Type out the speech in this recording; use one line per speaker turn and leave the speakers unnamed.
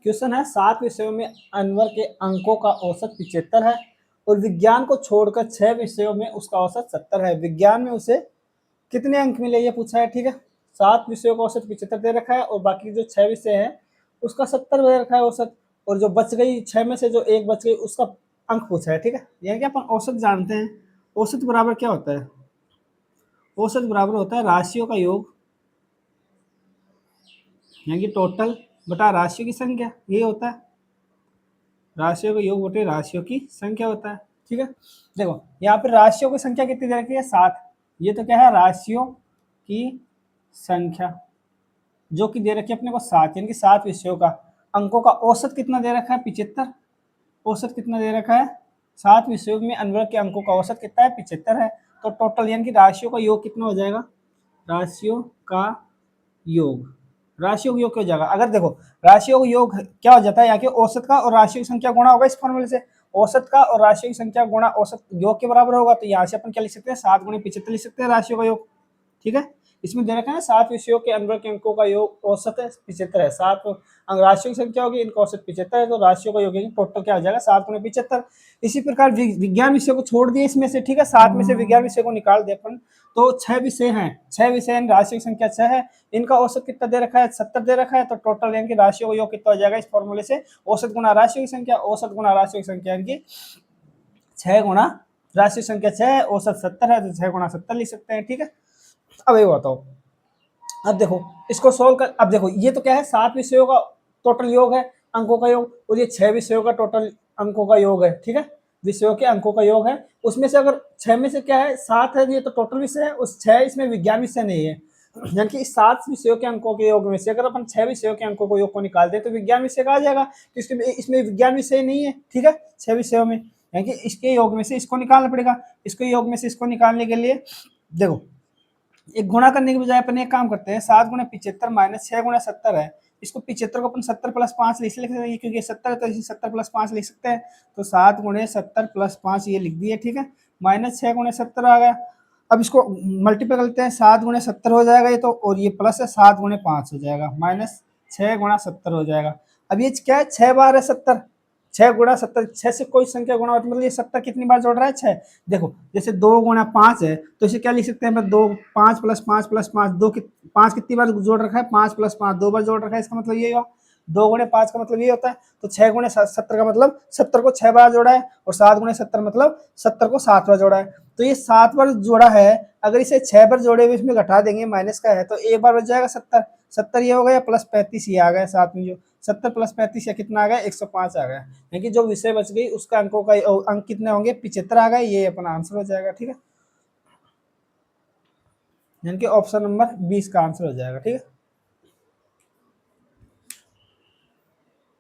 Question है 7 विषयों में अनवर के अंकों का औसत 75 है और विज्ञान को छोड़कर 6 विषयों में उसका औसत 70 है। विज्ञान में उसे कितने अंक मिले ये पूछा है। ठीक है, 7 विषयों का औसत 75 दे रखा है और बाकी जो 6 विषय है उसका 70 दे रखा है औसत, और जो बच गई 6 में से जो एक बच गई उसका अंक पूछा है। ठीक है, यानी कि अपन औसत जानते हैं। औसत बराबर क्या होता है? औसत बराबर होता है राशियों का योग, यानी कि टोटल बटा राशियों की संख्या, ये होता है। राशियों का योग बटे राशियों की संख्या होता है। ठीक है, देखो यहाँ पे राशियों की संख्या कितनी दे रखी है? 7। ये तो क्या है? राशियों की संख्या जो कि दे रखी है अपने को 7, यानी कि 7 विषयों का अंकों का औसत कितना दे रखा है? 75। औसत कितना दे रखा है? 7 विषयों में अनवर के अंकों का औसत कितना है? 75 है। तो टोटल यानी कि राशियों का योग कितना हो जाएगा? राशियों का योग, राशियों का योग क्या हो जाएगा? अगर देखो राशियों का योग क्या हो जाता है, यहाँ के औसत का और राशियों की संख्या गुणा होगा इस फॉर्मूले से। औसत का और राशियों की संख्या गुणा औसत योग के बराबर होगा, तो यहाँ से अपन क्या लिख सकते हैं? 7 गुणे 75 लिख सकते हैं राशियों का योग। ठीक है, इसमें दे रखा है 7 विषयों के अनवर के अंकों का योग औसत है 75 है। 7 राशियों की संख्या होगी, इनका औसत 75 है, तो राशियों का योग टोटल क्या हो जाएगा? 7 गुणे 75। इसी प्रकार विज्ञान विषय को छोड़ दिए इसमें से। ठीक है, 7 में से विज्ञान विषय को निकाल दे अपन, तो 6 विषय हैं। 6 विषय राशियों की संख्या 6 है, इनका औसत कितना दे रखा है? 70 दे रखा है। तो टोटल यानी कि राशियों का योग कितना हो जाएगा इस फॉर्मूले से? औसत गुणा राशियों की संख्या, औसत गुणा राशियों की संख्या, यानी कि 6 गुणा राशि संख्या 6 है, औसत 70 है, तो 6 गुणा 70 लिख सकते हैं। ठीक है, अब ये बताओ, अब देखो इसको सोल्व कर। अब देखो ये तो क्या है? 7 विषयों का टोटल योग है, अंकों का योग, और ये 6 विषयों का टोटल अंकों का योग है। ठीक है, विषयों के अंकों का योग है। उसमें से अगर 6 में से क्या है? 7 है, ये तो टोटल विषय है, उस 6 इसमें विज्ञान विषय नहीं है। यानी कि इस 7 विषयों के अंकों के योग में से अगर अपन 6 विषयों के अंकों को योग को निकाल दे तो विज्ञान विषय का आ जाएगा, तो इसमें विज्ञान विषय नहीं है। ठीक है, 6 विषयों में, यानी कि इसके योग में से इसको निकालना पड़ेगा। इसको योग में से इसको निकालने के लिए देखो एक गुणा करने के बजाय अपन एक काम करते हैं, 7 गुणे 75 माइनस 6 गुणे 70 है। इसको 75 को अपन 70 प्लस 5 लिख सकते हैं, क्योंकि 70 है तो इसे 70 प्लस 5 लिख सकते हैं। तो 7 गुणे 70 प्लस 5 ये लिख दिए। ठीक है, माइनस 6 गुणे 70 आ गया। अब इसको मल्टीप्लाई करते हैं, 7 गुणे 70 हो जाएगा ये तो, और ये प्लस है 7 गुणे 5 हो जाएगा, माइनस 6 गुणा 70 हो जाएगा। अब ये क्या है? 6 बार है 70, 6 गुणा 70, 6 से कोई संख्या गुणा होती है, मतलब ये 70 कितनी बार जोड़ रहा है? 6। देखो जैसे 2 गुणा 5 है तो इसे क्या लिख सकते हैं? 2 5 प्लस 5 प्लस 5 2 5 कितनी बार जोड़ रखा है? 5 प्लस 5 2 बार जोड़ रखा है, इसका मतलब ये हुआ। 2 गुणे 5 का मतलब ये होता है। तो 6 गुणे 70 का मतलब 70 को 6 बार जोड़ा है, और 7 गुणे 70 मतलब 70 को 7 बार जोड़ा है। तो ये 7 बार जोड़ा है, अगर इसे 6 बार जोड़े हुए इसमें घटा देंगे, माइनस का है, तो एक बार बच जाएगा 70। 70 ये हो गया, प्लस 35 ये आ गया साथ में, जो 70 प्लस 35 या कितना आ गया? 105 आ गया। यानी कि जो विषय बच गई उसका अंकों का अंक कितने होंगे? 75 आ गए, ये अपना आंसर हो जाएगा। ठीक है, यानी कि ऑप्शन नंबर 20 का आंसर हो जाएगा। ठीक है।